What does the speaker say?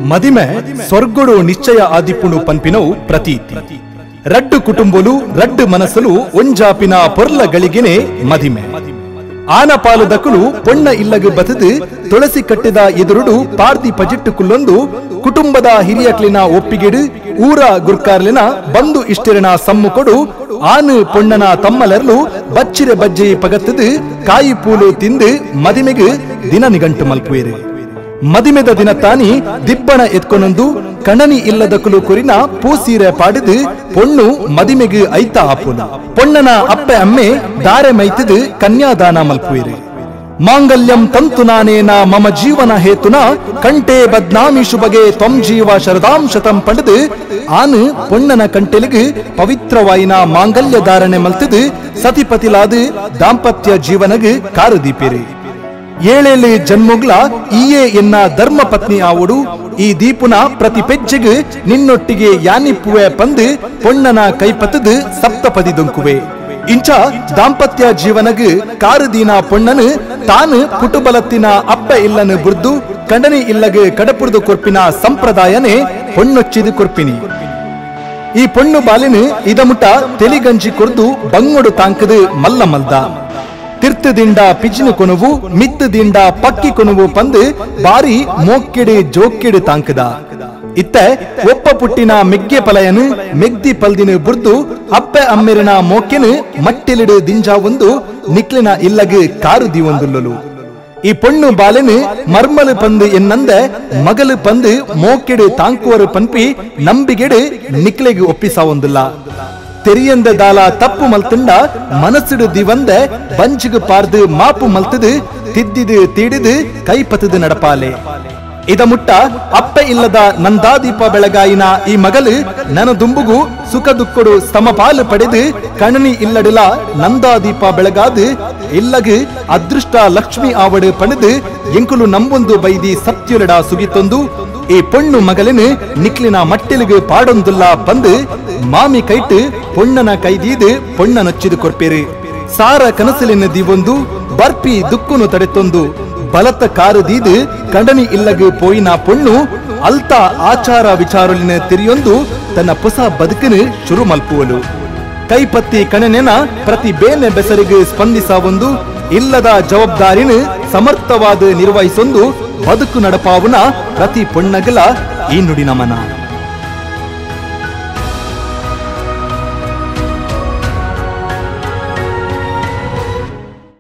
మదిమె స్వర్గుడు నిశ్చయ ఆదిపును పన్పినవు ప్రతీతి రడ్డు కుటుంబులు రడ్డు మనసులు ಒಂಜಾಪಿನ ಪೊರ್ಲಗಳಿಗೆನೆ ಮದಿಮೆ ಆನಪಾಲು ದಕುಲು ಪೊಣ್ಣ ಇಲ್ಲಗು ಬತದು ತುಳಸಿ ಕಟ್ಟಿದ ಎದುರುಡು ಪಾರ್ದಿ ಪಜಿಟ್ಟುಕುಲ್ಲೊಂದು ಕುಟುಂಬದ ಹಿರಿಯಕ್ಲಿನ ಒಪ್ಪಿಗೆಡು ಊರ ಗುರ್ಕಾರ್ಲಿನ ಬಂದು ಇಷ್ಟಿರನ ಸಮ್ಮುಕೊಡು ಆನು ಪೊಣ್ಣನ ತಮ್ಮಲರ್ಲು ಬಚ್ಚಿರೆ ಬಜ್ಜಿ ಪಗತ್ತದು ಕಾಯಿ ಪೂಲು ತಿಂದು ಮದಿಮೆಗೆ ದಿನ ನಿಗಂಟು ಮಲ್ಪುವೆರು ಮದಿಮೆದ ದಿನ ತಾನಿ ದಿಬ್ಬಣ ಎತ್ಕೊನೊಂದು ಕಣನಿ ಇಲ್ಲದಕುಲು ಕುರಿನ ಪೂಸೀರೆ ಪಾಡಿದು ಪೊಣ್ಣು ಮದಿಮೆಗೆ ಐತ ಆಪುನು ಪೊಣ್ಣನ ಅಪ್ಪೆ ಅಮ್ಮೆ ದಾರೆ ಮೈತದು ಕನ್ಯಾದಾನ ಮಲ್ಪುವೆರು ಮಾಂಗಲ್ಯಂ ತಂತು ನಾನೇನ ಮಮ ಜೀವನ ಹೇತುನ ಕಂಟೆ ಬದ್ನಾಮಿ ಶುಭಗೆ ತ್ವಂ ಜೀವ ಶರದಾಂ ಶತಂ ಪಡೆದು ಆನು ಪೊಣ್ಣನ ಕಂಟೆಲಿಗೆ ಪವಿತ್ರವಾಯಿನ ಮಾಂಗಲ್ಯ ಧಾರಣೆ ಮಲ್ತದು ಸತಿಪತಿಲಾದು ದಾಂಪತ್ಯ ಜೀವನಗೆ ಕಾರುದೀಪಿರಿ ಏಳೇಳು ಜನ್ಮುಗ್ಲ ಈಯೇ ಎನ್ನ ಧರ್ಮ ಪತ್ನಿ ಆವುಡು ಈ ದೀಪುನ ಪ್ರತಿ ಪೆಜ್ಜೆಗೆ ನಿನ್ನೊಟ್ಟಿಗೆ ಯಾನಿಪ್ಪುವೆ ಪಂದು ಪೊಣ್ಣನ ಕೈಪತ್ತದು ಸಪ್ತಪದಿ ದೊಂಕುವೆ ಇಂಚ ದಾಂಪತ್ಯ ಜೀವನಗೆ ಕಾರುದೀನ ಪೊಣ್ಣನು ತಾನು ಕುಟುಬಲತ್ತಿನ ಅಪ್ಪ ಇಲ್ಲನು ಬುರ್ದು ಕಂಡನಿ ಇಲ್ಲಗೆ ಕಡಪುರ್ದು ಕೊರ್ಪಿನ ಸಂಪ್ರದಾಯನೇ ಪೊಣ್ಣೊಚ್ಚಿದು ಕೊರ್ಪಿನಿ ಈ ಪೊಣ್ಣು ಬಾಲಿನು ಇದಮುಟ ತೆಲಿಗಂಜಿ ಕೊರ್ದು ಬಂಗೊಡು ತಾಂಕದು ಮಲ್ಲ ಮಲ್ದ ತಿರ್ತು ದಿಂಡ ಪಿಜಿನು ಕೊನುವು ಮಿತ್ತು ದಿಂಡ ಪಕ್ಕಿ ಕೊನುವು ಪಂದು ಬಾರಿ ಮೋಕ್ಕಿಡು ಜೋಕ್ಕಿಡು ತಾಂಕದ ಇತ್ತೆ ಒಪ್ಪ ಪುಟ್ಟಿನ ಮೆಗ್ಗೆ ಪಲಯನು ಮೆಗ್ದಿ ಪಲ್ದಿನು ಬುರ್ದು ಅಪ್ಪೆ ಅಮ್ಮೆರಿನ ಮೋಕ್ಕೆನು ಮಟ್ಟಿಲಿಡು ದಿಂಜಾ ಒಂದು ನಿಕ್ಲಿನ ಇಲ್ಲಗೆ ಕಾರುದಿ ಒಂದುಲ್ಲಲು ಈ ಪೊಣ್ಣು ಬಾಲೆನು ಮರ್ಮಲು ಪಂದು ಎನ್ನಂದೆ ಮಗಲು ಪಂದು ಮೋಕ್ಕೆಡು ತಾಂಕುವರು ಪನ್ಪಿ ನಂಬಿಗೆಡು ನಿಕ್ಲೆಗೆ ಒಪ್ಪಿಸ ಒಂದಿಲ್ಲ ತೆರಿಯಂದ ದಾಲ ತಪ್ಪು ಮಲ್ತುಂಡ ಮನಸ್ಸಿಡು ದಿವಂದೆ ಬಂಚಿಗು ಪಾರ್ದು ಮಾಪು ಮಲ್ತದು ತಿದ್ದಿದು ತೀಡಿದು ಕೈಪತದು ನಡಪಾಲೆ ಇದ ಮುಟ್ಟ ಅಪ್ಪೆ ಇಲ್ಲದ ನಂದಾದೀಪ ಬೆಳಗಾಯಿನ ಈ ಮಗಲು ನನ್ನ ದುಂಬುಗು ಸುಖ ದುಃಖಡು ಸಮಪಾಲು ಪಡೆದು ಕಣನಿ ಇಲ್ಲಡಿಲ ನಂದಾದೀಪ ಬೆಳಗಾದು ಇಲ್ಲಗು ಅದೃಷ್ಟ ಲಕ್ಷ್ಮಿ ಆವಡು ಪಡೆದು ಎಂಕುಲು ನಂಬೊಂದು ಬೈದಿ ಸತ್ಯುಲಡ ಸುಗಿತೊಂದು ಈ ಪೊಣ್ಣು ಮಗಲಿನ ನಿಕ್ಲಿನ ಮಟ್ಟಿಲಿಗೆ ಪಾಡೊಂದುಲ್ಲ ಪಂದು ಮಾಮಿ ಕೈಟ್ ಪೊಣ್ಣನ ಕೈದೀದು ಪೊಣ್ಣನೊಚ್ಚಿದು ಕೊರ್ಪೇರು ಸಾರ ಕನಸಲಿನ ದಿವೊಂದು ಬರ್ಪಿ ದುಕ್ಕುನು ತಡೆತೊಂದು ಬಲತ ಕಾರುದೀದು ಕಂಡನಿ ಇಲ್ಲಗೆ ಪೋಯಿನ ಪೊಣ್ಣು ಅಲ್ತಾ ಆಚಾರ ವಿಚಾರಲಿನ ತಿರಿಯೊಂದು ತನ್ನ ಹೊಸ ಬದುಕನು ಶುರು ಮಲ್ಪುವಲು ಕೈಪತ್ತಿ ಕಣನೆನ ಪ್ರತಿ ಬೇನೆ ಬೆಸರಿಗೆ ಸ್ಪಂದಿಸ ಒಂದು ಇಲ್ಲದ ಜವಾಬ್ದಾರಿನ ಸಮರ್ಥವಾದ ನಿರ್ವಹಿಸೊಂದು ಬದುಕು ನಡಪಾವುನ ಪ್ರತಿ ಪೊಣ್ಣಗಲ ಈ ನುಡಿ ನಮನ.